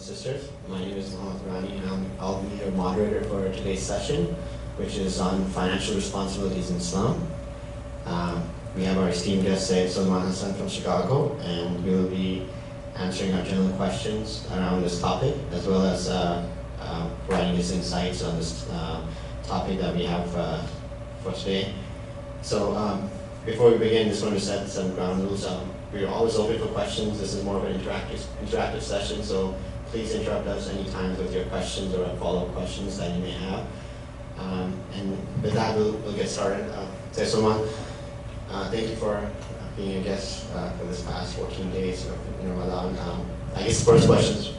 sisters. My name is Mohammed Rani, and I'll be your moderator for today's session, which is on financial responsibilities in Islam. We have our esteemed guest, Syed Salman Hassan from Chicago, and we will be answering our general questions around this topic, as well as providing his insights on this topic that we have for today. So before we begin, just want to set some ground rules. We're always open for questions. This is more of an interactive session, so please interrupt us anytime with your questions or follow-up questions that you may have. And with that, we'll get started. Syed Salman, thank you for being a guest for this past 14 days in Ramadan. I guess the first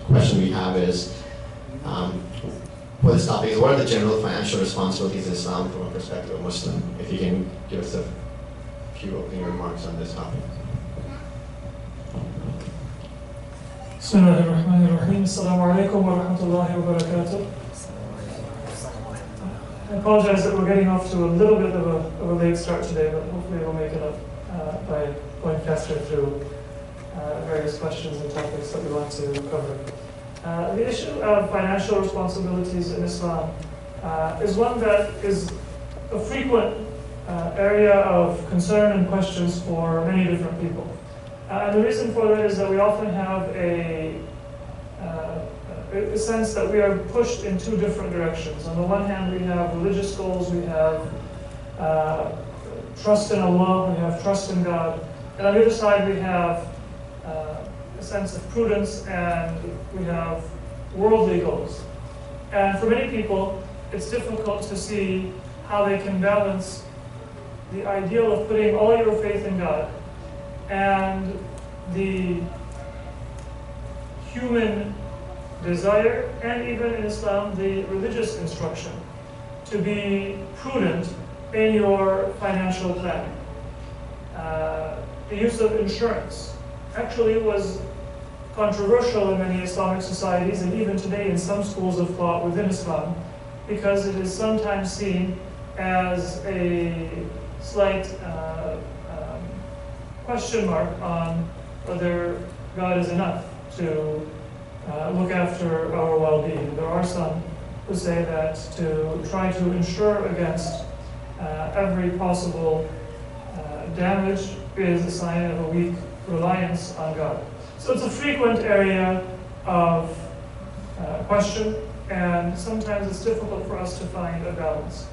question we have is, for this topic, what are the general financial responsibilities in Islam from a perspective of Muslim? If you can give us a few opening remarks on this topic. Bismillahirrahmanirrahim. Assalamu alaikum wa rahmatullahi wa barakatuh. I apologize that we're getting off to a little bit of a late start today, but hopefully we'll make it up by going faster through various questions and topics that we want to cover. The issue of financial responsibilities in Islam is one that is a frequent area of concern and questions for many different people. And the reason for that is that we often have a sense that we are pushed in two different directions. On the one hand, we have religious goals, we have trust in Allah, we have trust in God. And on the other side, we have a sense of prudence, and we have worldly goals. And for many people, it's difficult to see how they can balance the ideal of putting all your faith in God and the human desire, and even in Islam, the religious instruction to be prudent in your financial planning. The use of insurance actually was controversial in many Islamic societies, and even today in some schools of thought within Islam, because it is sometimes seen as a slight question mark on whether God is enough to look after our well-being. There are some who say that to try to insure against every possible damage is a sign of a weak reliance on God. So it's a frequent area of question, and sometimes it's difficult for us to find a balance.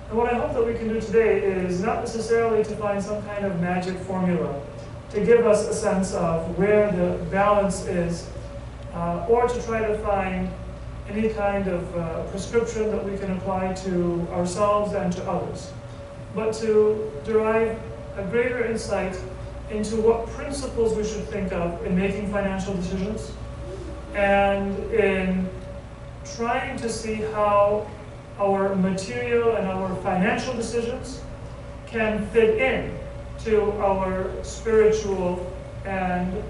And what I hope that we can do today is not necessarily to find some kind of magic formula to give us a sense of where the balance is, or to try to find any kind of prescription that we can apply to ourselves and to others, but to derive a greater insight into what principles we should think of in making financial decisions, and in trying to see how our material and our financial decisions can fit in to our spiritual and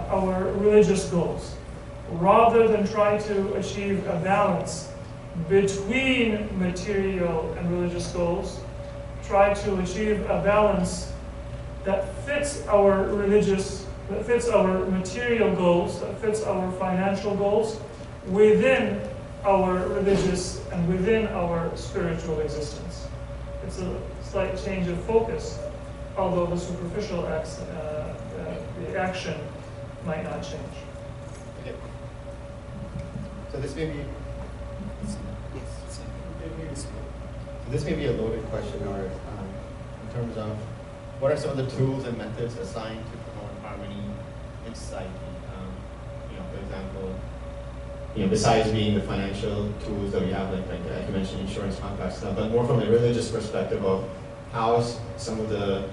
our religious goals, rather than try to achieve a balance between material and religious goals. Try to achieve a balance that fits our material goals, that fits our financial goals within our religious and within our spiritual existence. It's a slight change of focus, although the superficial the action might not change. Okay. So this may be a loaded question, or in terms of what are some of the tools and methods assigned to promote harmony in society? For example, besides being the financial tools that we have, like you mentioned, insurance contracts stuff, but more from a religious perspective of how some of the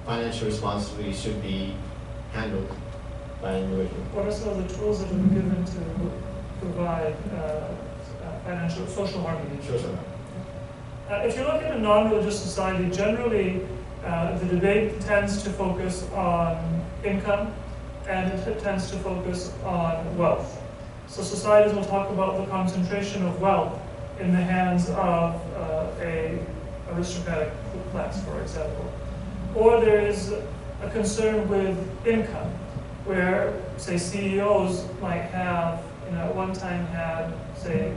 financial responsibilities should be handled by an individual. What are some of the tools that have been given to provide financial, social harmony? Social. If you look at a non-religious society, generally the debate tends to focus on income, and it tends to focus on wealth. So societies will talk about the concentration of wealth in the hands of a aristocratic class, for example. Or there is a concern with income, where, say, CEOs might have at one time had, say,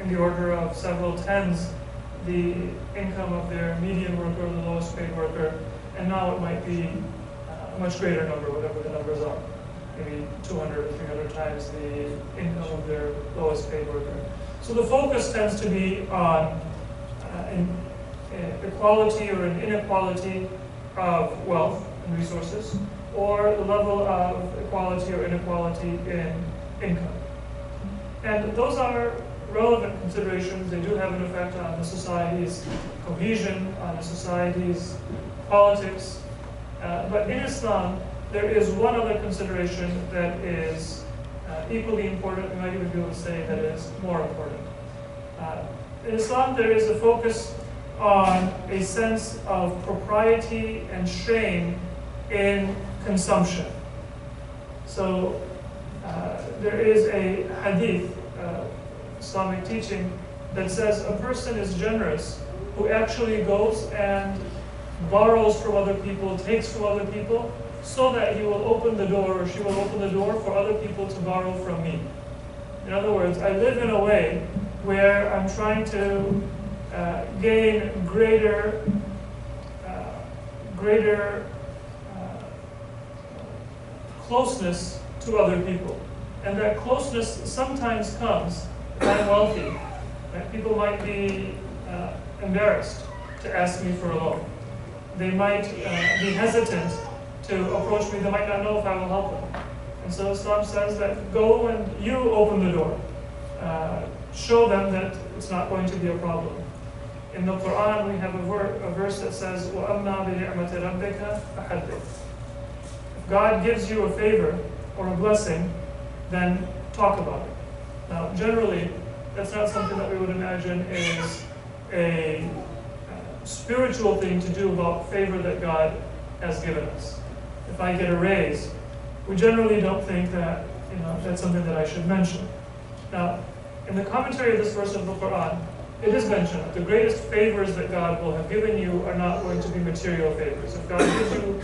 in the order of several tens the income of their median worker or the lowest paid worker, and now it might be a much greater number, whatever the numbers are, maybe 200 or 300 times the income of their lowest paid worker. So the focus tends to be on equality or an inequality of wealth and resources, or the level of equality or inequality in income. And those are relevant considerations. They do have an effect on the society's cohesion, on the society's politics. But in Islam, there is one other consideration that is equally important, we might even be able to say that is more important. In Islam, there is a focus on a sense of propriety and shame in consumption. So there is a hadith, Islamic teaching, that says a person is generous who actually goes and borrows from other people, takes from other people, so that he will open the door, or she will open the door for other people to borrow from me. In other words, I live in a way where I'm trying to gain greater closeness to other people. And that closeness sometimes comes if I'm wealthy. Right? People might be embarrassed to ask me for a loan. They might be hesitant to approach me. They might not know if I will help them. And so Islam says that go and you open the door. Show them that it's not going to be a problem. In the Quran, we have a verse that says, وَأَمَّا بِنِعْمَةِ رَبِّكَ فَحَدِّثْ. If God gives you a favor or a blessing, then talk about it. Now, generally, that's not something that we would imagine is a spiritual thing to do about favor that God has given us. If I get a raise, we generally don't think that that's something that I should mention. Now, in the commentary of this verse of the Quran, it is mentioned that the greatest favors that God will have given you are not going to be material favors. If God gives you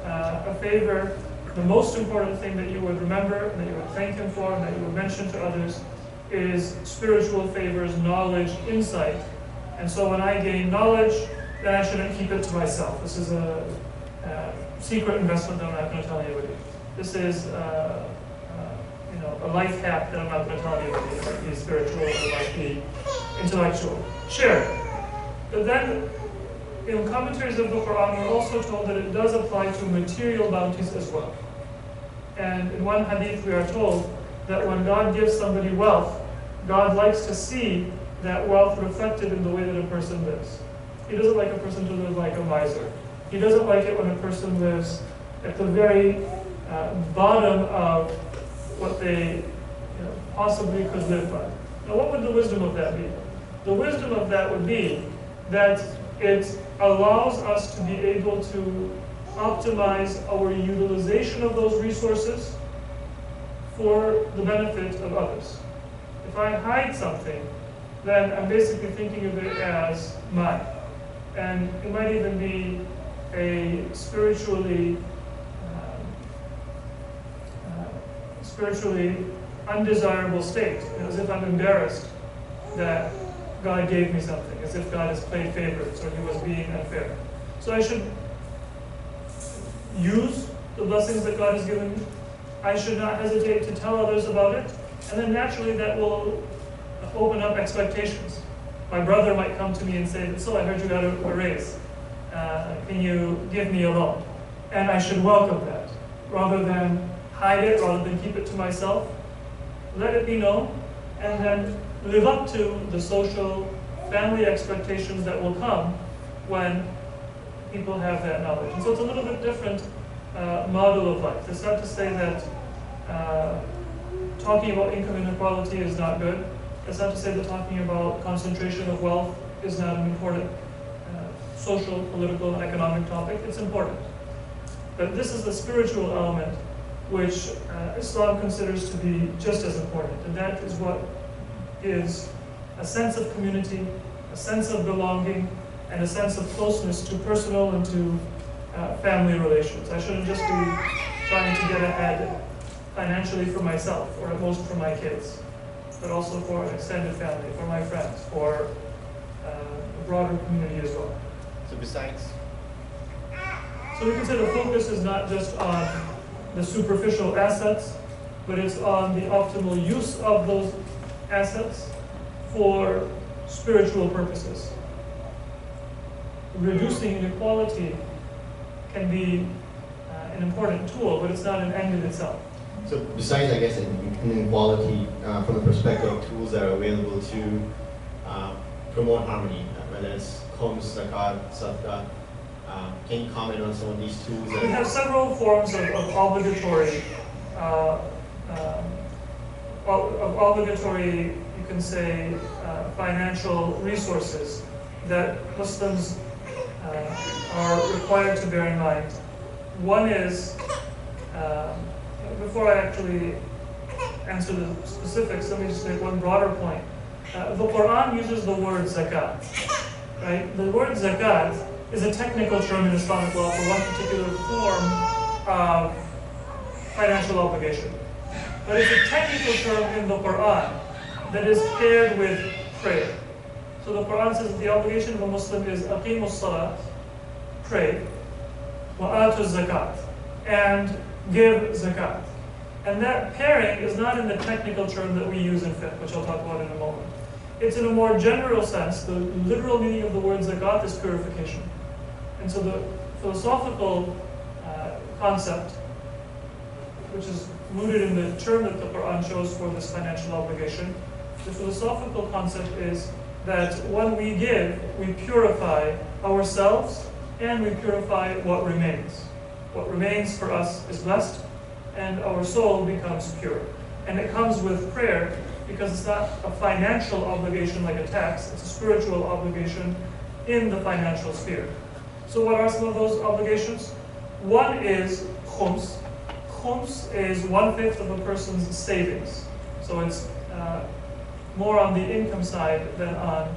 a favor, the most important thing that you would remember, and that you would thank Him for, and that you would mention to others is spiritual favors, knowledge, insight. And so when I gain knowledge, then I shouldn't keep it to myself. This is a secret investment that I'm not going to tell anybody. This is a life hack that I'm not going to tell anybody. It might be spiritual, it might be intellectual. Share it. But then, in commentaries of the Quran, we're also told that it does apply to material bounties as well. And in one hadith, we are told that when God gives somebody wealth, God likes to see that wealth reflected in the way that a person lives. He doesn't like a person to live like a miser. He doesn't like it when a person lives at the very bottom of what they possibly could live by. Now, what would the wisdom of that be? The wisdom of that would be that it allows us to be able to optimize our utilization of those resources for the benefit of others. If I hide something, then I'm basically thinking of it as mine. And it might even be a spiritually undesirable state, as if I'm embarrassed that God gave me something, as if God has played favorites or He was being unfair. So I should use the blessings that God has given me. I should not hesitate to tell others about it, and then naturally that will open up expectations. My brother might come to me and say, so I heard you got a raise. Can you give me a loan? And I should welcome that, rather than hide it, rather than keep it to myself. Let it be known, and then live up to the social, family expectations that will come when people have that knowledge. And so it's a little bit different model of life. It's not to say that talking about income inequality is not good. It's not to say that talking about concentration of wealth is not an important social, political, and economic topic. It's important. But this is the spiritual element which Islam considers to be just as important. And that is what is a sense of community, a sense of belonging, and a sense of closeness to personal and to family relations. I shouldn't just be trying to get ahead financially for myself, or at most for my kids, but also for an extended family, for my friends, for the broader community as well. So besides, so we can say the focus is not just on the superficial assets, but it's on the optimal use of those assets for spiritual purposes. Reducing inequality can be an important tool, but it's not an end in itself. So besides, I guess, inequality, from the perspective of tools that are available to promote harmony, whether it's khums, zakat, sadaqah, can you comment on some of these tools? We have several forms of obligatory, you can say, financial resources that Muslims are required to bear in mind. One is, before I actually answer the specifics, let me just make one broader point. The Quran uses the word zakat, right? The word zakat is a technical term in Islamic law for one particular form of financial obligation. But it's a technical term in the Quran that is paired with prayer. So the Quran says that the obligation of a Muslim is aqimus salat, pray, wa atu zakat, and give zakat. And that pairing is not in the technical term that we use in fiqh, which I'll talk about in a moment. It's in a more general sense. The literal meaning of the word zakat is purification. And so the philosophical concept, which is rooted in the term that the Quran chose for this financial obligation, the philosophical concept is that when we give, we purify ourselves and we purify what remains. What remains for us is blessed, and our soul becomes pure. And it comes with prayer, because it's not a financial obligation like a tax, it's a spiritual obligation in the financial sphere. So what are some of those obligations? One is khums. Khums is 1/5 of a person's savings. So it's more on the income side than on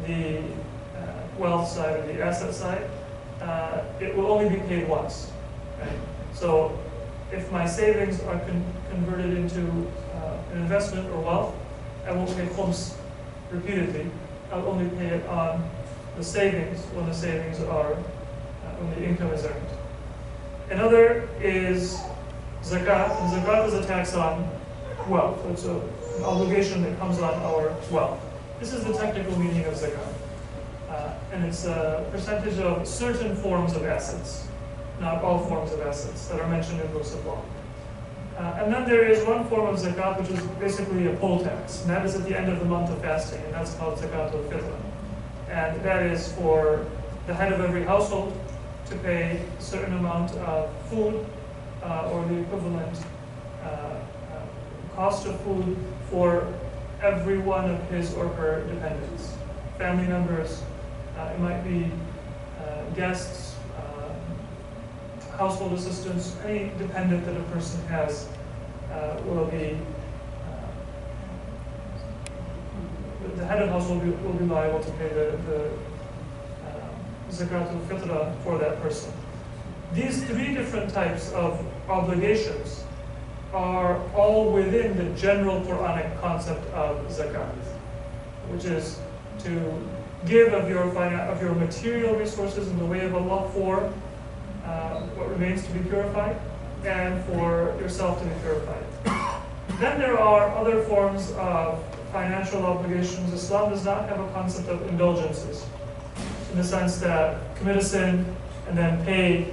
the wealth side or the asset side. It will only be paid once. Right? So if my savings are converted into an investment or wealth, I won't pay khums repeatedly. I'll only pay it on the savings when the savings are, when the income is earned. Another is zakat, and zakat is a tax on wealth. So it's an obligation that comes on our wealth. This is the technical meaning of zakat. And it's a percentage of certain forms of assets, not all forms of assets that are mentioned in books of law. And then there is one form of zakat which is basically a poll tax, and that is at the end of the month of fasting, and that's called zakat al-fitr. And that is for the head of every household to pay a certain amount of food or the equivalent cost of food for every one of his or her dependents. Family members, it might be guests, household assistants, any dependent that a person has will be, the head of household will be liable to pay the zakat al-fitra for that person. These three different types of obligations are all within the general Quranic concept of zakat, which is to give of your material resources in the way of Allah for what remains to be purified, and for yourself to be purified. Then there are other forms of financial obligations. Islam does not have a concept of indulgences, in the sense that commit a sin and then pay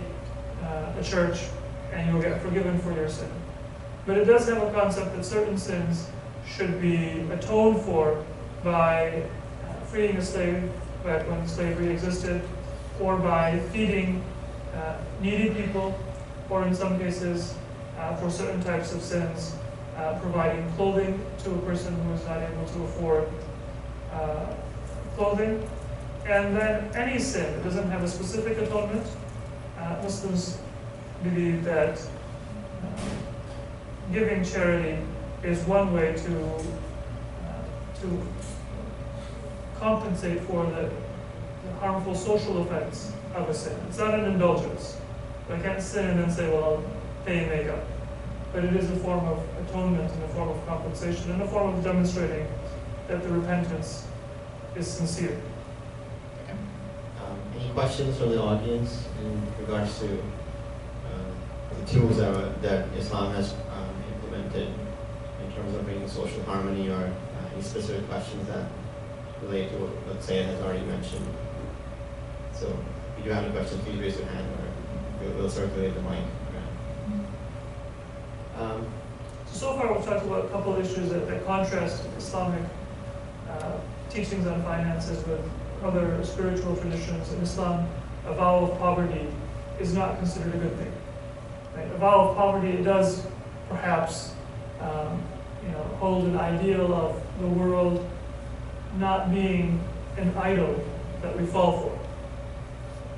a church and you'll get forgiven for your sin. But it does have a concept that certain sins should be atoned for by freeing a slave back when slavery existed, or by feeding needy people, or in some cases, for certain types of sins, providing clothing to a person who is not able to afford clothing. And then any sin that doesn't have a specific atonement, Muslims believe that giving charity is one way to compensate for the harmful social effects of a sin. It's not an indulgence. I can't sin and then say, well, I'll pay and make up. but it is a form of atonement and a form of compensation and a form of demonstrating that the repentance is sincere. Any questions from the audience in regards to the tools that Islam has implemented in terms of bringing social harmony, or any specific questions that relate to what Syed has already mentioned? So if you do have any questions, please raise your hand, or we'll circulate the mic. So far we've talked about a couple of issues that contrast Islamic teachings on finances with other spiritual traditions. In Islam, a vow of poverty is not considered a good thing. Right? A vow of poverty, it does perhaps hold an ideal of the world not being an idol that we fall for.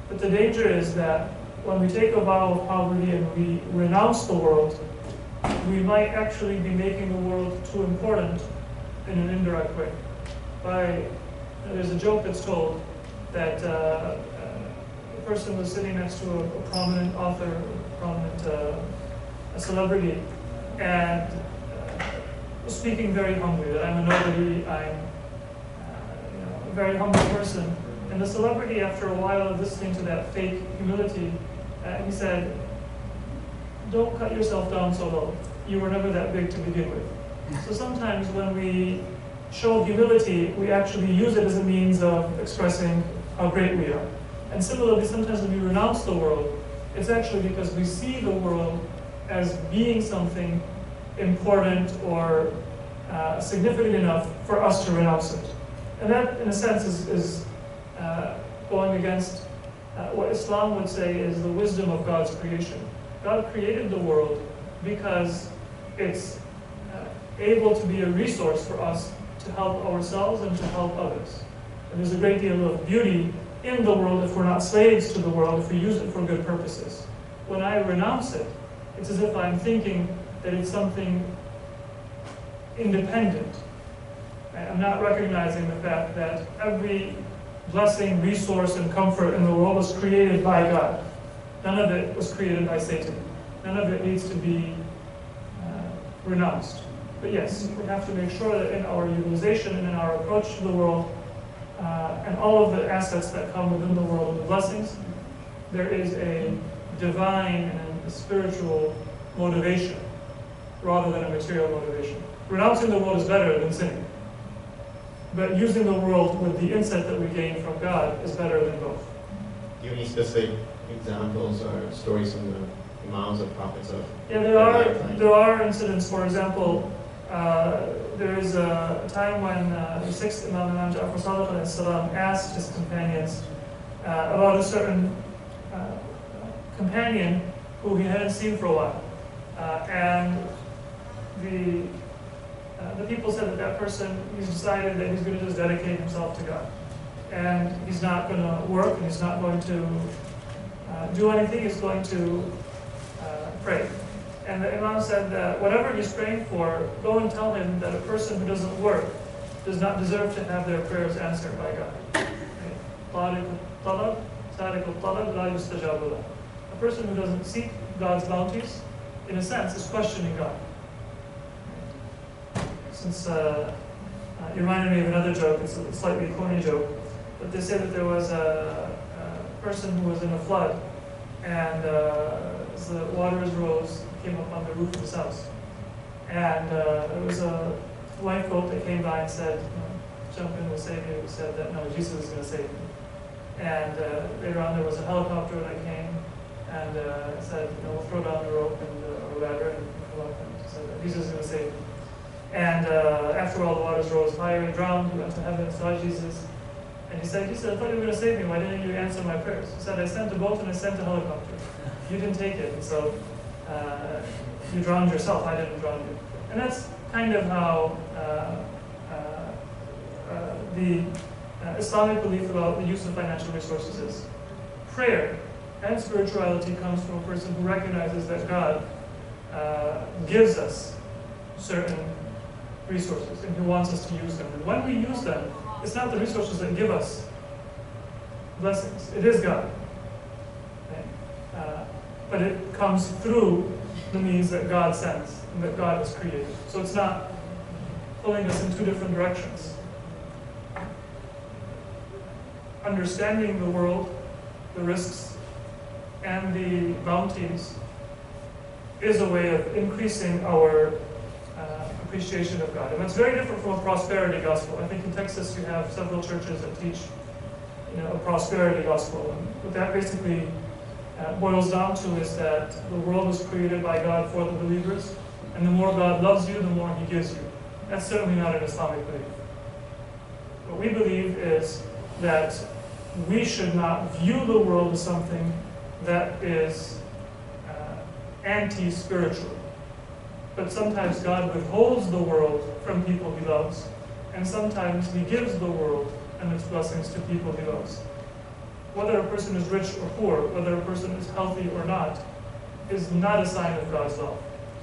But the danger is that when we take a vow of poverty and we renounce the world, we might actually be making the world too important in an indirect way. There's a joke that's told that a person was sitting next to a prominent author, a celebrity, and was speaking very humbly, that I'm a nobody, I'm a very humble person. And the celebrity, after a while of listening to that fake humility, he said, "Don't cut yourself down so low. You were never that big to begin with." So sometimes when we show humility, we actually use it as a means of expressing how great we are. And similarly, sometimes when we renounce the world, it's actually because we see the world as being something important or significant enough for us to renounce it. And that, in a sense, is going against what Islam would say is the wisdom of God's creation. God created the world because it's able to be a resource for us to help ourselves and to help others. And there's a great deal of beauty in the world if we're not slaves to the world, if we use it for good purposes. When I renounce it, it's as if I'm thinking that it's something independent. I'm not recognizing the fact that every blessing, resource, and comfort in the world was created by God. None of it was created by Satan. None of it needs to be renounced. But yes, we have to make sure that in our utilization and in our approach to the world, and all of the assets that come within the world of the blessings, there is a divine and a spiritual motivation rather than a material motivation. Renouncing the world is better than sinning. But using the world with the insight that we gain from God is better than both. Do you have any specific examples or stories from the Imams or prophets of? Yeah, there are incidents. For example, there is a time when the sixth Imam Ja'far Sadiq asked his companions about a certain companion who he hadn't seen for a while, and the people said that person, he's decided that he's going to just dedicate himself to God, and he's not going to work, and he's not going to do anything. He's going to pray. And the Imam said that whatever he's praying for, go and tell him that a person who doesn't work does not deserve to have their prayers answered by God. A person who doesn't seek God's bounties, in a sense, is questioning God. Since you reminded me of another joke, it's a slightly corny joke, but they say that there was a person who was in a flood, and as the waters rose, came up on the roof of his house. And there was a lifeboat that came by and said, jump in, we'll save you. He said that, no, Jesus is going to save you. And later on there was a helicopter that came and said, we'll throw down the rope and or ladder and come up, and said that Jesus is going to save you. And after all the waters rose higher, he drowned, he went to heaven, saw Jesus. And he said, I thought you were going to save me. Why didn't you answer my prayers? He said, I sent a boat and I sent a helicopter. You didn't take it, and so you drowned yourself. I didn't drown you. And that's kind of how the Islamic belief about the use of financial resources is. Prayer and spirituality comes from a person who recognizes that God gives us certain resources and who wants us to use them. And when we use them, it's not the resources that give us blessings. It is God. Okay? But it comes through the means that God sends and that God has created. So it's not pulling us in two different directions. Understanding the world, the risks, and the bounties is a way of increasing our appreciation of God. And it's very different from a prosperity gospel. I think in Texas you have several churches that teach a prosperity gospel. And what that basically boils down to is that the world was created by God for the believers, and the more God loves you, the more He gives you. That's certainly not an Islamic belief. What we believe is that we should not view the world as something that is anti-spiritual. But sometimes God withholds the world from people He loves, and sometimes He gives the world and its blessings to people He loves. Whether a person is rich or poor, whether a person is healthy or not, is not a sign of God's love.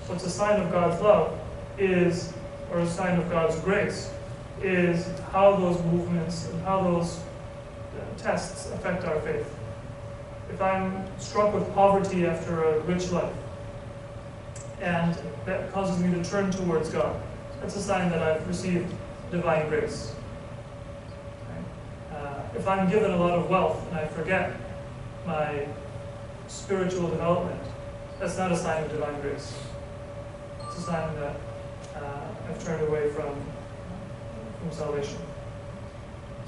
What's a sign of God's love is, or a sign of God's grace, is how those movements and how those tests affect our faith. If I'm struck with poverty after a rich life, and that causes me to turn towards God, that's a sign that I've received divine grace. If I'm given a lot of wealth and I forget my spiritual development, that's not a sign of divine grace. It's a sign that I've turned away from salvation.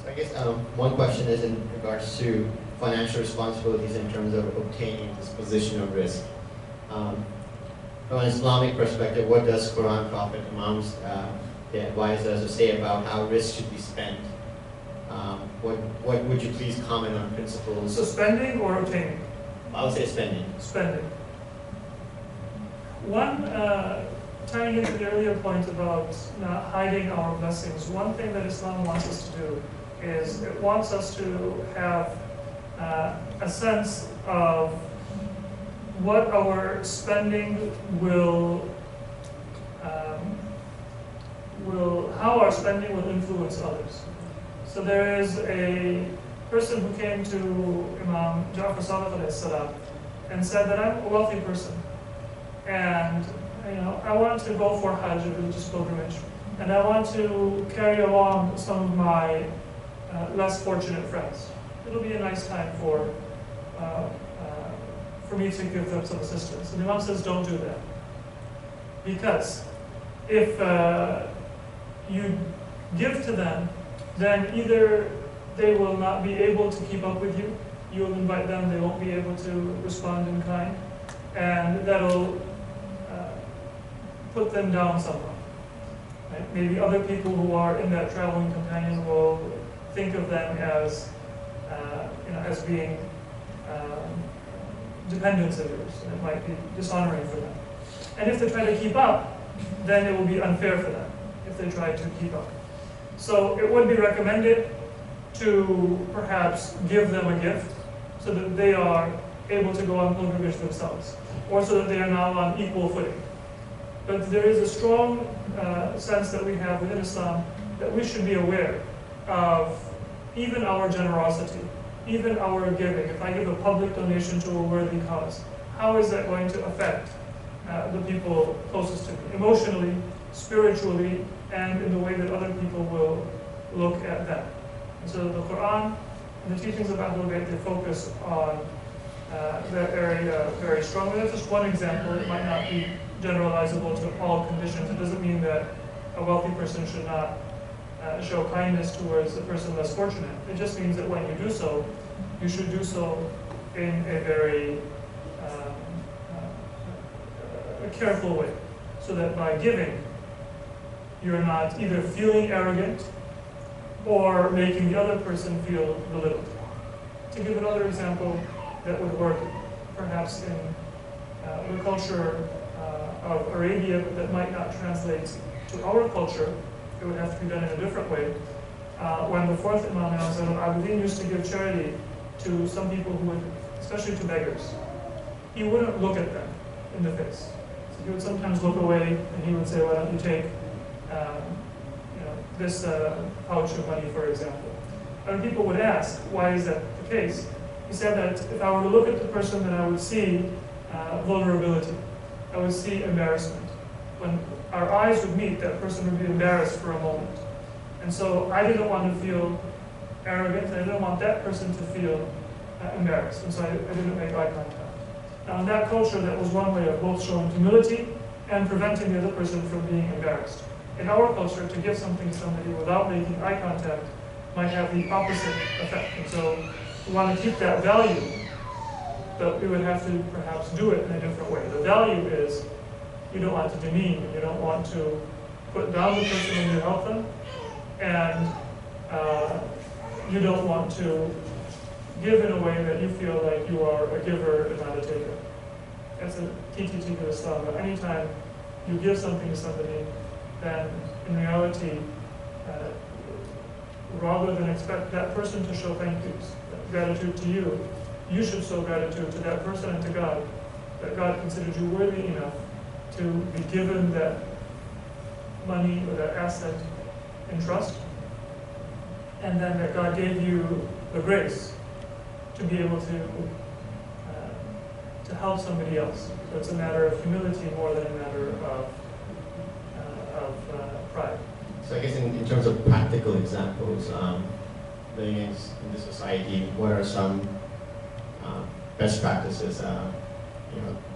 So I guess one question is in regards to financial responsibilities in terms of obtaining this position of risk. From an Islamic perspective, what does Quran, Prophet, Imams advise us to say about how risk should be spent? What would you please comment on principles? So spending or obtaining? I would say spending. Spending. One, tying into the earlier point about not hiding our blessings, one thing that Islam wants us to do is it wants us to have a sense of what our spending how our spending will influence others. So there is a person who came to Imam Ja'far Sadiq alayhi salam and said that I'm a wealthy person, and I want to go for Hajj, a religious pilgrimage, and I want to carry along some of my less fortunate friends. It'll be a nice time for me to give them some assistance. And the Imam says, don't do that. Because if you give to them, then either they will not be able to keep up with you, you will invite them, they won't be able to respond in kind, and that'll put them down somehow. Right? Maybe other people who are in that traveling companion will think of them as being dependents of yours, and it might be dishonoring for them. And if they try to keep up, then it will be unfair for them if they try to keep up. So it would be recommended to perhaps give them a gift so that they are able to go on pilgrimage themselves, or so that they are now on equal footing. But there is a strong sense that we have within Islam that we should be aware of even our generosity, even our giving. If I give a public donation to a worthy cause, how is that going to affect the people closest to me, emotionally, spiritually, and in the way that other people will look at that? And so the Quran and the teachings of Ahlul Bayt, they focus on that area very strongly. That's just one example. It might not be generalizable to all conditions. It doesn't mean that a wealthy person should not show kindness towards a person less fortunate. It just means that when you do so, you should do so in a very careful way, so that by giving, you're not either feeling arrogant or making the other person feel belittled. To give another example that would work perhaps in the culture of Arabia, but that might not translate to our culture, it would have to be done in a different way. When the fourth Imam al-Abidin used to give charity to some people who would, especially to beggars, he wouldn't look at them in the face. So he would sometimes look away and he would say, why don't you take this pouch of money, for example. And people would ask, why is that the case? He said that if I were to look at the person, then I would see vulnerability. I would see embarrassment. When our eyes would meet, that person would be embarrassed for a moment. And so I didn't want to feel arrogant, and I didn't want that person to feel embarrassed, and so I didn't make eye contact. Now in that culture, that was one way of both showing humility and preventing the other person from being embarrassed. In our culture, to give something to somebody without making eye contact might have the opposite effect. And so we want to keep that value, but we would have to perhaps do it in a different way. The value is you don't want to demean, you don't want to put down the person when you help them, and you don't want to give in a way that you feel like you are a giver and not a taker. That's a TTT of Islam. But anytime you give something to somebody, then in reality, rather than expect that person to show thank yous, gratitude to you, you should show gratitude to that person and to God, that God considers you worthy enough to be given that money or that asset in trust, and then that God gave you the grace to be able to help somebody else. So it's a matter of humility more than a matter of pride. So I guess in terms of practical examples, living in this society, what are some best practices?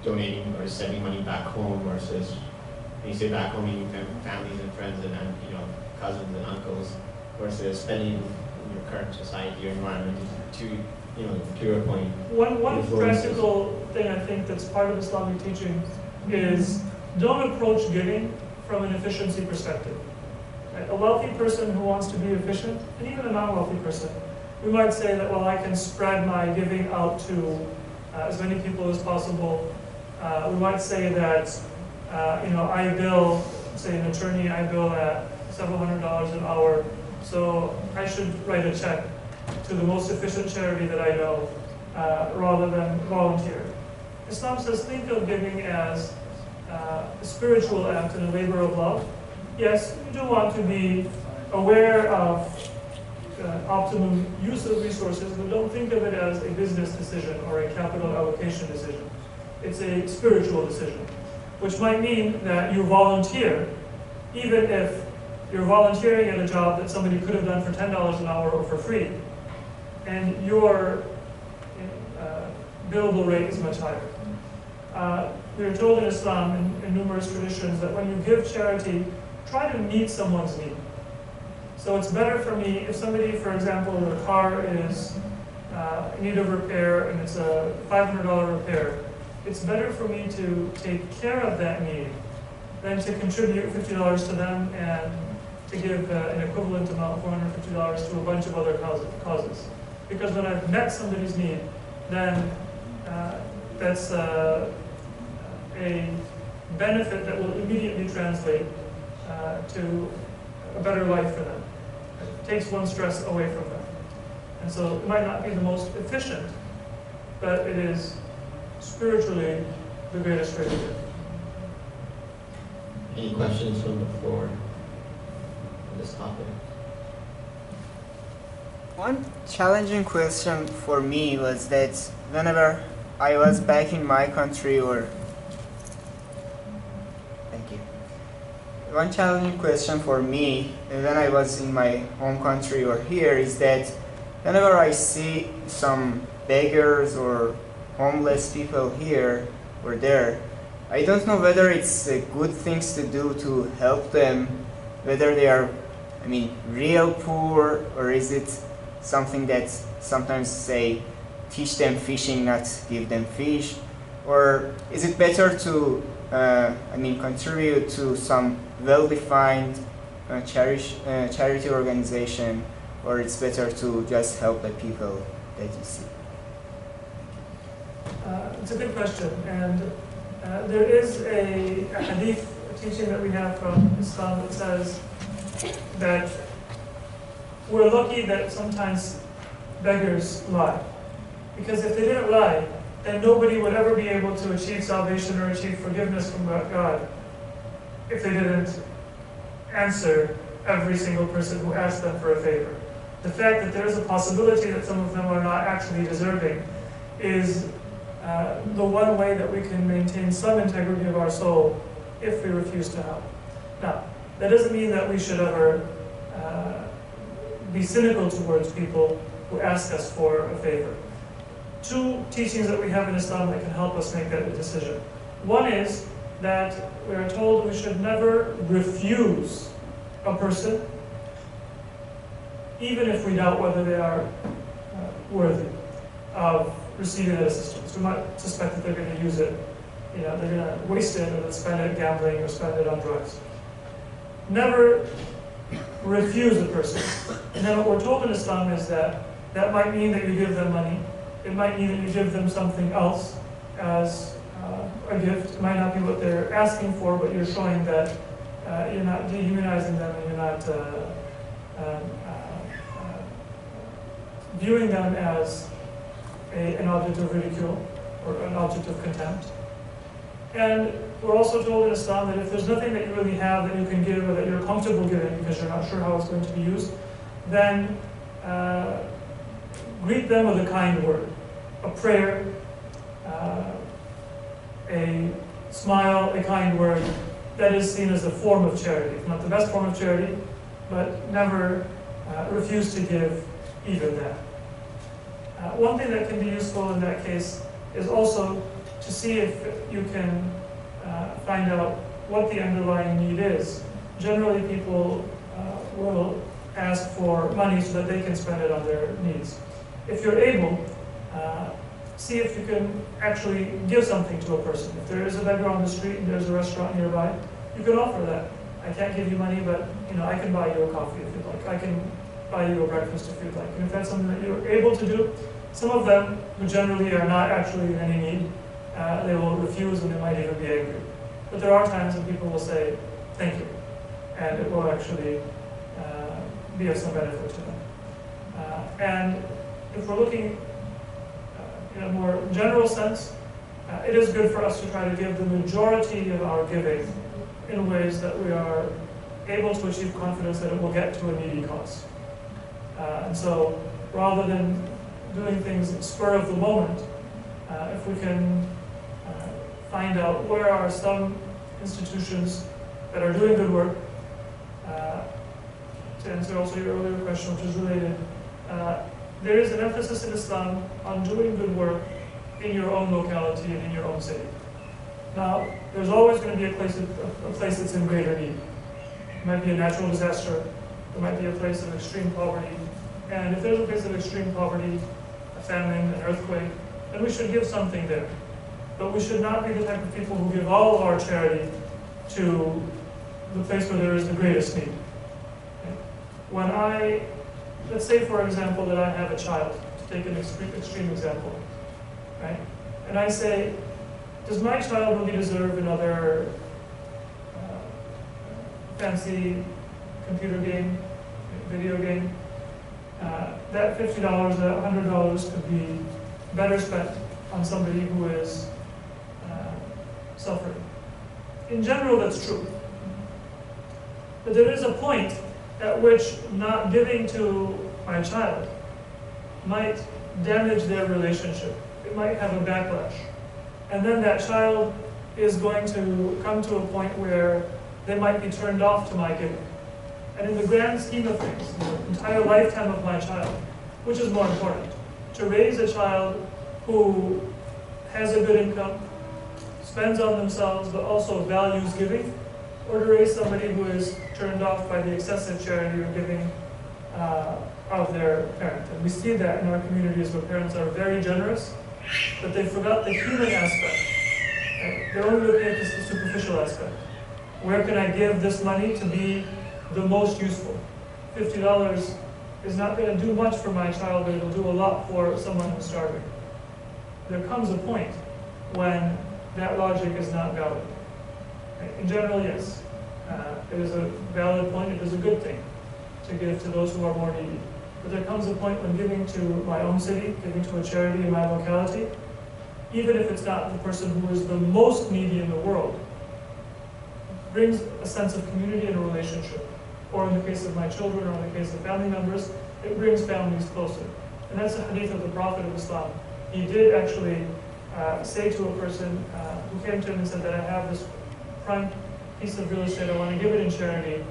Donating or sending money back home versus, when you say back home, meaning families and friends and cousins and uncles, versus spending in your current society or environment to your point. One practical thing I think that's part of Islamic teaching is don't approach giving from an efficiency perspective. Right? A wealthy person who wants to be efficient, and even a non-wealthy person, we might say that, well, I can spread my giving out to as many people as possible. We might say that, I bill, say an attorney, I bill at several $100s an hour, so I should write a check to the most efficient charity that I know, rather than volunteer. Islam says think of giving as a spiritual act and a labor of love. Yes, you do want to be aware of optimum use of resources, but don't think of it as a business decision or a capital allocation decision. It's a spiritual decision, which might mean that you volunteer, even if you're volunteering at a job that somebody could have done for $10 an hour or for free, and your billable rate is much higher. We are told in Islam, in numerous traditions, that when you give charity, try to meet someone's need. So it's better for me if somebody, for example, their car is in need of repair and it's a $500 repair, it's better for me to take care of that need than to contribute $50 to them and to give an equivalent amount, $450, to a bunch of other causes. Because when I've met somebody's need, then that's a benefit that will immediately translate to a better life for them. It takes one stress away from them. And so it might not be the most efficient, but it is spiritually the greatest way to do. Any questions from the floor on this topic? One challenging question for me was that whenever I was back in my country One challenging question for me when I was in my home country or here is that whenever I see some beggars or homeless people here or there, I don't know whether it's good things to do to help them, whether they are, real poor, or is it something that sometimes say, teach them fishing, not give them fish, or is it better to, contribute to some well-defined charity organization, or it's better to just help the people that you see? It's a good question, and there is a hadith teaching that we have from Islam that says that we're lucky that sometimes beggars lie, because if they didn't lie, then nobody would ever be able to achieve salvation or achieve forgiveness from God if they didn't answer every single person who asked them for a favor. The fact that there is a possibility that some of them are not actually deserving is the one way that we can maintain some integrity of our soul if we refuse to help. Now, that doesn't mean that we should ever be cynical towards people who ask us for a favor. Two teachings that we have in Islam that can help us make that decision. One is that we are told we should never refuse a person, even if we doubt whether they are worthy of receiving that assistance. We might suspect that they're going to use it, they're going to waste it, or they'll spend it gambling, or spend it on drugs. Never refuse a person. And then what we're told in Islam is that that might mean that you give them money. It might mean that you give them something else as a gift. It might not be what they're asking for, but you're showing that you're not dehumanizing them, and you're not viewing them as an object of ridicule or an object of contempt. And we're also told in Islam that if there's nothing that you really have that you can give, or that you're comfortable giving because you're not sure how it's going to be used, then greet them with a kind word, a prayer, a smile, a kind word. That is seen as a form of charity. It's not the best form of charity, but never refuse to give even that. One thing that can be useful in that case is also to see if you can find out what the underlying need is. Generally, people will ask for money so that they can spend it on their needs. If you're able, see if you can actually give something to a person. If there is a beggar on the street and there's a restaurant nearby, you can offer that. I can't give you money, but I can buy you a coffee if you'd like. I can buy you a breakfast if you'd like. And if that's something that you're able to do, some of them, who generally are not actually in any need, they will refuse, and they might even be angry. But there are times when people will say, thank you, and it will actually be of some benefit to them. And if we're looking in a more general sense, it is good for us to try to give the majority of our giving in ways that we are able to achieve confidence that it will get to a needy cause. And so, rather than doing things spur of the moment, if we can find out where are some institutions that are doing good work, to answer also your earlier question, which is related, there is an emphasis in Islam on doing good work in your own locality and in your own city. Now, there's always going to be a place that's in greater need. It might be a natural disaster, there might be a place of extreme poverty, and if there's a place of extreme poverty, a famine, an earthquake, then we should give something there. But we should not be the type of people who give all of our charity to the place where there is the greatest need. When let's say for example that I have a child, to take an extreme example, right? And I say, does my child really deserve another fancy computer game, video game? That $50, that $100 could be better spent on somebody who is suffering. In general, that's true. But there is a point at which not giving to my child might damage their relationship. It might have a backlash. And then that child is going to come to a point where they might be turned off to my giving. And in the grand scheme of things, the entire lifetime of my child, which is more important? To raise a child who has a good income, spends on themselves, but also values giving, or to raise somebody who is turned off by the excessive charity or giving of their parent. And we see that in our communities where parents are very generous, but they forgot the human aspect. Right? They're only looking at the superficial aspect. Where can I give this money to be the most useful? $50 is not going to do much for my child, but it'll do a lot for someone who's starving. There comes a point when that logic is not valid. In general, yes, it is a valid point, it is a good thing to give to those who are more needy. But there comes a point when giving to my own city, giving to a charity in my locality, even if it's not the person who is the most needy in the world, brings a sense of community and a relationship. Or in the case of my children, or in the case of family members, it brings families closer. And that's the hadith of the Prophet of Islam. He did actually say to a person who came to him and said that I have this prime piece of real estate, I want to give it in charity,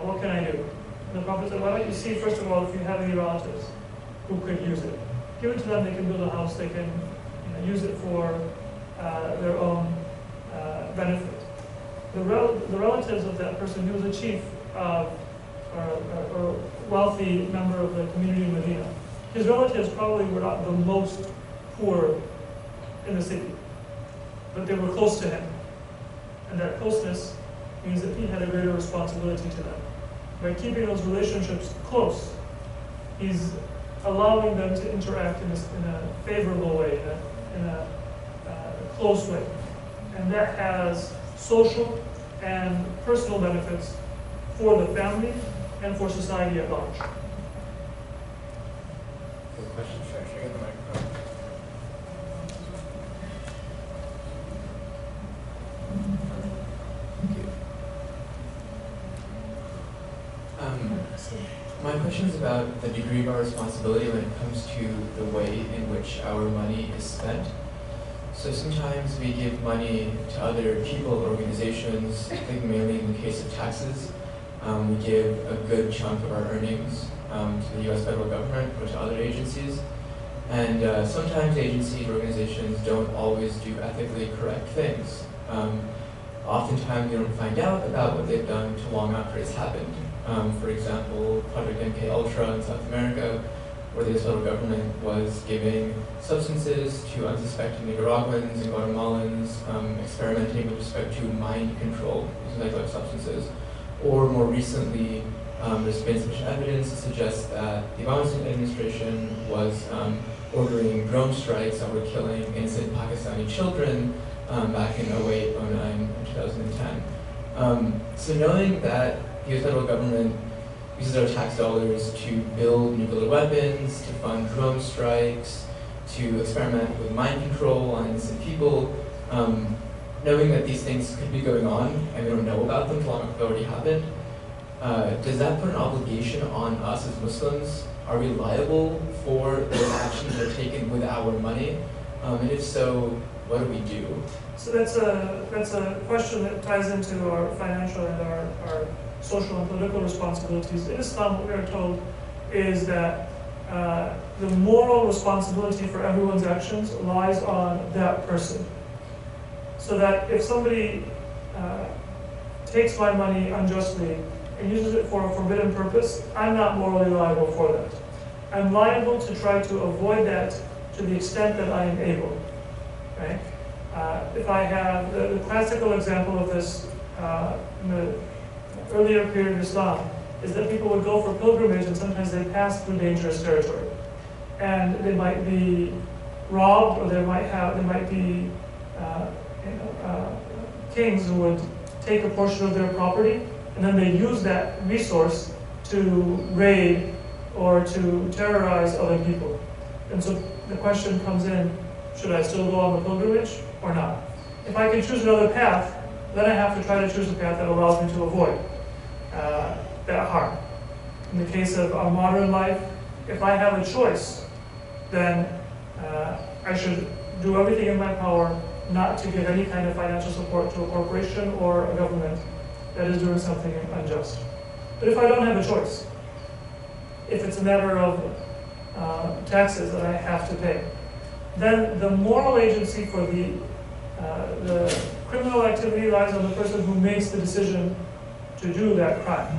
what can I do? And the Prophet said, why don't you see, first of all, if you have any relatives who could use it. Give it to them, they can build a house, they can use it for their own benefit. The relatives of that person, he was a chief or wealthy member of the community in Medina. His relatives probably were not the most poor in the city, but they were close to him. And that closeness means that he had a greater responsibility to them. By keeping those relationships close, he's allowing them to interact in a favorable way, in a close way. And that has social and personal benefits for the family and for society at large. Good question. Should I get the microphone? My question is about the degree of our responsibility when it comes to the way in which our money is spent. So sometimes we give money to other people, organizations, I think mainly in the case of taxes. We give a good chunk of our earnings to the US federal government or to other agencies. And sometimes agencies, organizations don't always do ethically correct things. Oftentimes we don't find out about what they've done too long after it's happened. For example, Project MK Ultra in South America, where the US federal government was giving substances to unsuspecting Nicaraguans and Guatemalans, experimenting with respect to mind control using psychoactive substances. Or more recently, there's been sufficient evidence to suggest that the Obama administration was ordering drone strikes that were killing innocent Pakistani children back in 2008, 2009, and 2010. So knowing that the US federal government uses our tax dollars to build nuclear weapons, to fund drone strikes, to experiment with mind control on innocent people, knowing that these things could be going on and we don't know about them until they've already happened, does that put an obligation on us as Muslims? Are we liable for those actions that are taken with our money? And if so, what do we do? So that's a question that ties into our financial and our social and political responsibilities. In Islam, what we are told is that the moral responsibility for everyone's actions lies on that person. So that if somebody takes my money unjustly and uses it for a forbidden purpose, I'm not morally liable for that. I'm liable to try to avoid that to the extent that I am able. Right? If I have the classical example of this in the earlier period of Islam is that people would go for pilgrimage and sometimes they pass through dangerous territory, and they might be robbed, or there might be kings who would take a portion of their property and then they use that resource to raid or to terrorize other people. And so the question comes in, should I still go on the pilgrimage or not? If I can choose another path, then I have to try to choose a path that allows me to avoid that harm. In the case of our modern life, if I have a choice, then I should do everything in my power not to give any kind of financial support to a corporation or a government that is doing something unjust. But if I don't have a choice, if it's a matter of taxes that I have to pay, then the moral agency for the criminal activity lies on the person who makes the decision to do that crime.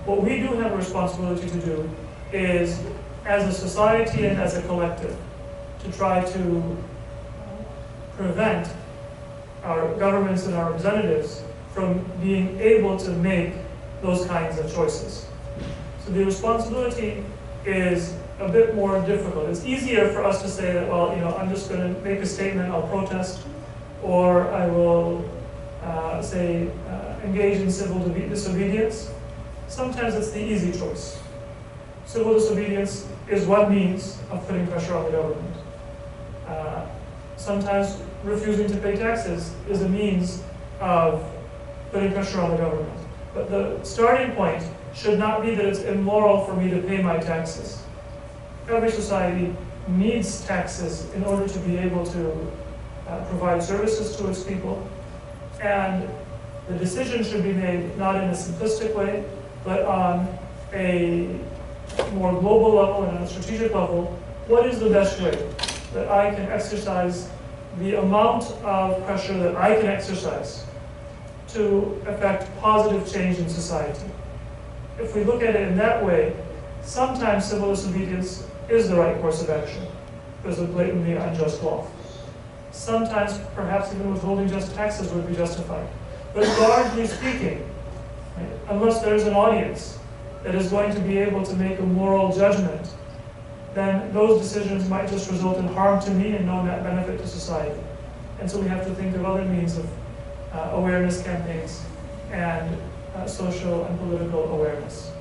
What we do have a responsibility to do is, as a society and as a collective, to try to prevent our governments and our representatives from being able to make those kinds of choices. So the responsibility is a bit more difficult. It's easier for us to say that, well, I'm just going to make a statement, I'll protest, or I will engage in civil disobedience. Sometimes it's the easy choice. Civil disobedience is one means of putting pressure on the government. Sometimes refusing to pay taxes is a means of putting pressure on the government. But the starting point should not be that it's immoral for me to pay my taxes. Every society needs taxes in order to be able to provide services to its people. And the decision should be made not in a simplistic way, but on a more global level and on a strategic level. What is the best way that I can exercise the amount of pressure that I can exercise to affect positive change in society? If we look at it in that way, sometimes civil disobedience is the right course of action because of blatantly unjust law. Sometimes, perhaps even withholding just taxes would be justified. But largely speaking, right, unless there's an audience that is going to be able to make a moral judgment, then those decisions might just result in harm to me and no net benefit to society. And so we have to think of other means of awareness campaigns and social and political awareness.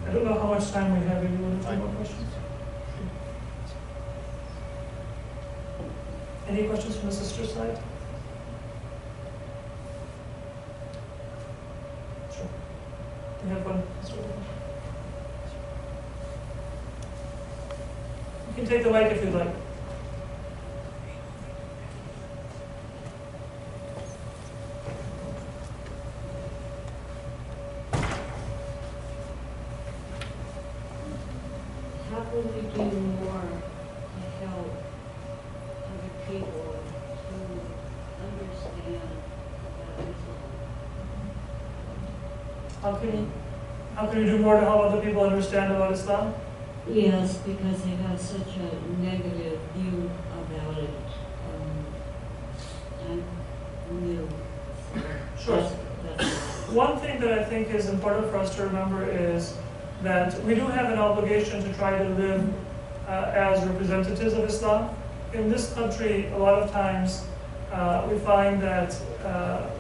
I don't know how much time we have. If you want to take more questions? Any questions from the sister side? Sure. We have one. You can take the mic if you'd like. How can we do more to help other people to understand about Islam? How can you do more to help other people understand about Islam? Yes, because they have such a negative view about it. I'm new. So Sure. that's One thing that I think is important for us to remember is that we do have an obligation to try to live as representatives of Islam. In this country, a lot of times we find that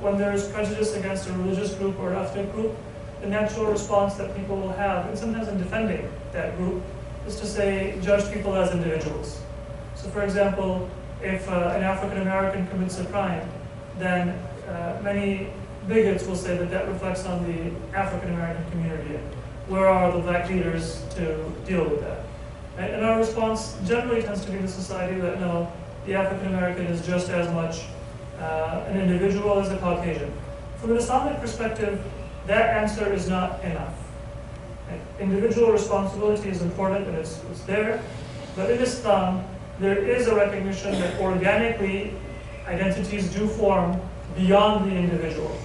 when there is prejudice against a religious group or ethnic group, the natural response that people will have, and sometimes in defending that group, is to say, judge people as individuals. So for example, if an African American commits a crime, then many bigots will say that that reflects on the African American community. Where are the black leaders to deal with that? And our response generally tends to be in society that no, the African American is just as much an individual as a Caucasian. From an Islamic perspective, that answer is not enough. Individual responsibility is important and it's there, but in Islam, there is a recognition that organically identities do form beyond the individual.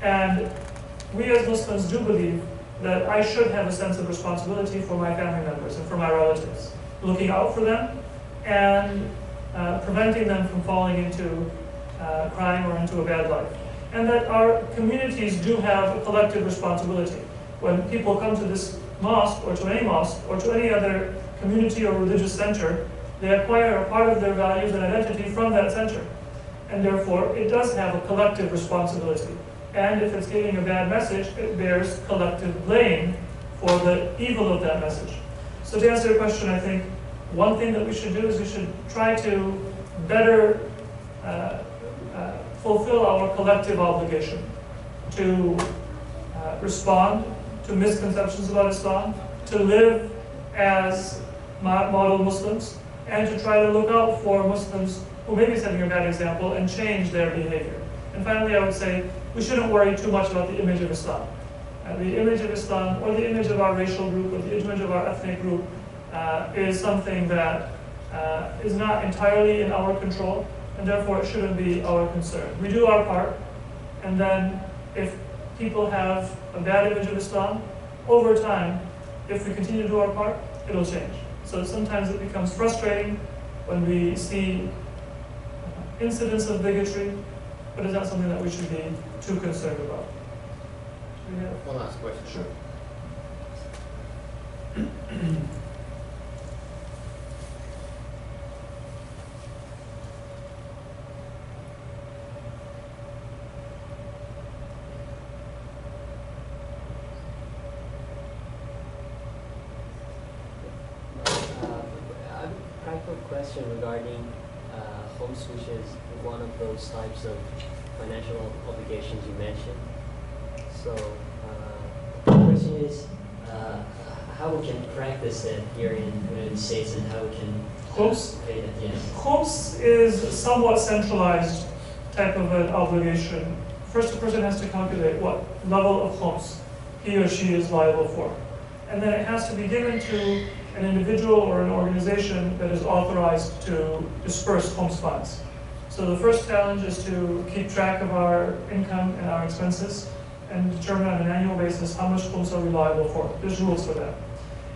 And we as Muslims do believe that I should have a sense of responsibility for my family members and for my relatives, looking out for them and preventing them from falling into crime or into a bad life. And that our communities do have a collective responsibility. When people come to this mosque or to any other community or religious center, they acquire a part of their values and identity from that center. And therefore, it does have a collective responsibility. And if it's giving a bad message, it bears collective blame for the evil of that message. So to answer your question, I think one thing that we should do is we should try to better fulfill our collective obligation to respond to misconceptions about Islam, to live as model Muslims, and to try to look out for Muslims who may be setting a bad example and change their behavior. And finally, I would say we shouldn't worry too much about the image of Islam. The image of Islam, or the image of our racial group, or the image of our ethnic group, is something that is not entirely in our control, and therefore it shouldn't be our concern. We do our part, and then if people have a bad image of Islam, over time, if we continue to do our part, it'll change. So sometimes it becomes frustrating when we see incidents of bigotry, but it's not something that we should be too concerned about. Do we have One last question. Sure. I have a practical question regarding homes, which is one of those types of financial obligations you mentioned. So the question is, how we can practice it here in the United States and how we can Khums? pay it at the end. Khums is a somewhat centralized type of an obligation. First, a person has to calculate what level of khums he or she is liable for. And then it has to be given to an individual or an organization that is authorized to disperse khums funds. So the first challenge is to keep track of our income and our expenses and determine on an annual basis how much khums are we liable for. There's rules for that.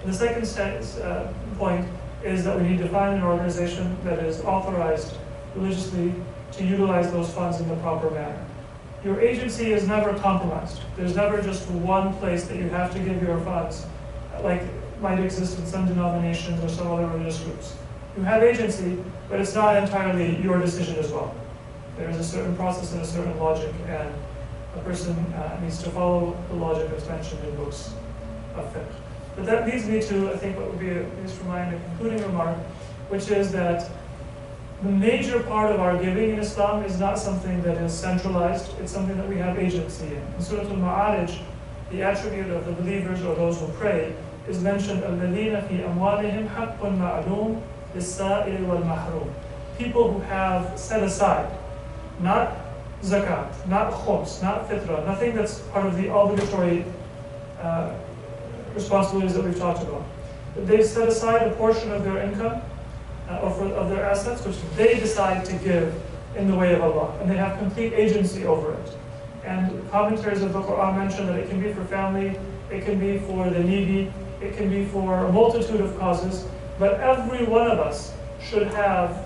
And the second point is that we need to find an organization that is authorized religiously to utilize those funds in the proper manner. Your agency is never compromised. There's never just one place that you have to give your funds, like might exist in some denominations or some other religious groups. You have agency, but it's not entirely your decision as well. There is a certain process and a certain logic, and a person needs to follow the logic that's mentioned in books of fiqh. But that leads me to, I think, what would be, at least for mine, a concluding remark, which is that the major part of our giving in Islam is not something that is centralized, it's something that we have agency in. In Surah Al-Ma'arij, the attribute of the believers or those who pray is mentioned, الَّذِينَ فِي أَمْوَالِهِمْ حَقٌّ مَعْلُومٌ لِلسَّائِلِ وَالْمَحْرُومِ. People who have set aside, not zakat, not khums, not fitrah, nothing that's part of the obligatory responsibilities that we've talked about. They've set aside a portion of their income of their assets, which they decide to give in the way of Allah, and they have complete agency over it. And commentaries of the Quran mention that it can be for family, it can be for the needy, it can be for a multitude of causes, but every one of us should have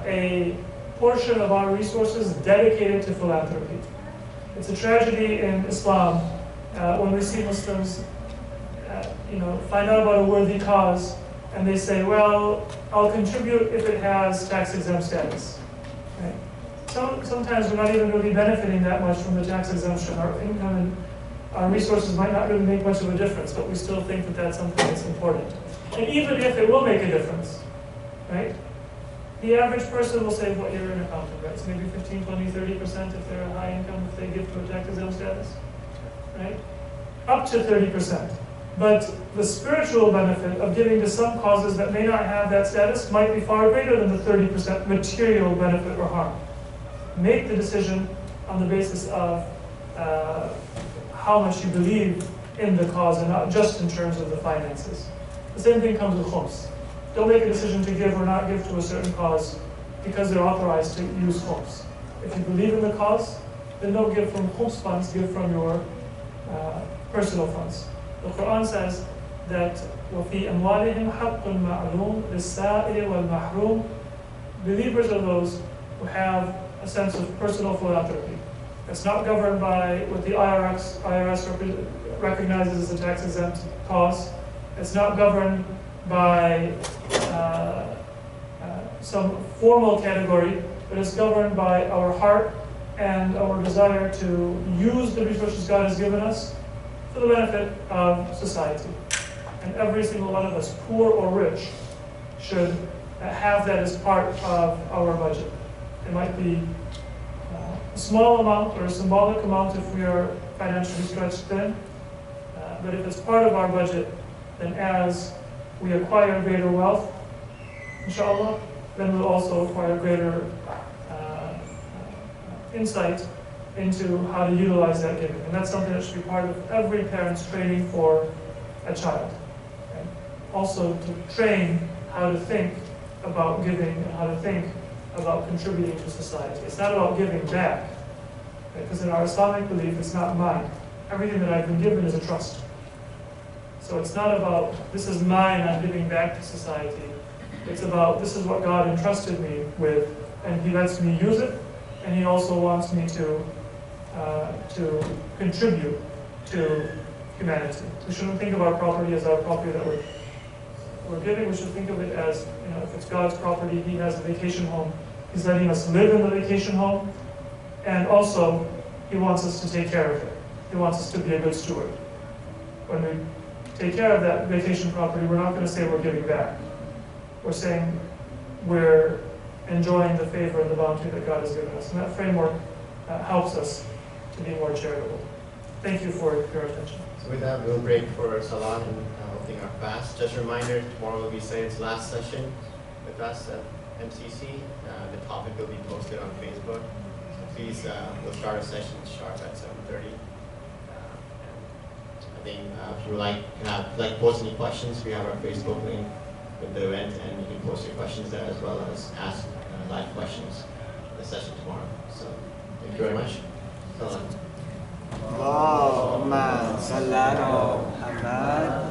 a portion of our resources dedicated to philanthropy. It's a tragedy in Islam when we see Muslims find out about a worthy cause and they say, well, I'll contribute if it has tax-exempt status. Right? Sometimes we're not even really benefiting that much from the tax exemption. Our income and our resources might not really make much of a difference, but we still think that that's something that's important. And even if it will make a difference, right? The average person will save what you're in accounting, right? So maybe 15, 20, 30% if they're a high income, if they give to a tax-exempt status, right? Up to 30%. But the spiritual benefit of giving to some causes that may not have that status might be far greater than the 30% material benefit or harm. Make the decision on the basis of how much you believe in the cause and not just in terms of the finances. The same thing comes with khums. Don't make a decision to give or not give to a certain cause because they're authorized to use khums. If you believe in the cause, then don't give from khums funds, give from your personal funds. The Quran says that وَفِي أَمْوَالِهِمْ حَقٌّ مَعْلُومٌ لِلسَّائِلِ وَالْمَحْرُومِ. Believers are those who have a sense of personal philanthropy. It's not governed by what the IRS recognizes as a tax-exempt cause. It's not governed by some formal category, but it's governed by our heart and our desire to use the resources God has given us for the benefit of society. And every single one of us, poor or rich, should have that as part of our budget. It might be a small amount or a symbolic amount if we are financially stretched thin, but if it's part of our budget, then as we acquire greater wealth, inshallah, then we'll also acquire greater insight into how to utilize that giving. And that's something that should be part of every parent's training for a child. Okay? Also to train how to think about giving and how to think about contributing to society. It's not about giving back, because in our Islamic belief, it's not mine. Everything that I've been given is a trust. So it's not about, this is mine, I'm giving back to society. It's about, this is what God entrusted me with, and He lets me use it, and He also wants me to contribute to humanity. We shouldn't think of our property as our property that we're giving. We should think of it as, if it's God's property, He has a vacation home. He's letting us live in the vacation home, and also He wants us to take care of it. He wants us to be a good steward. When we take care of that vacation property, we're not going to say we're giving back. We're saying we're enjoying the favor and the bounty that God has given us. And that framework helps us to be more charitable. Thank you for your attention. So with that, we'll break for Salah and completing our fast. Just a reminder, tomorrow will be Sayed's last session with us at MCC. The topic will be posted on Facebook. So please, we'll start a session sharp at 7:30. I think if you like post any questions, we have our Facebook link with the event, and you can post your questions there as well as ask live questions in the session tomorrow. So thank you very much. Salam. اللهم صل على محمد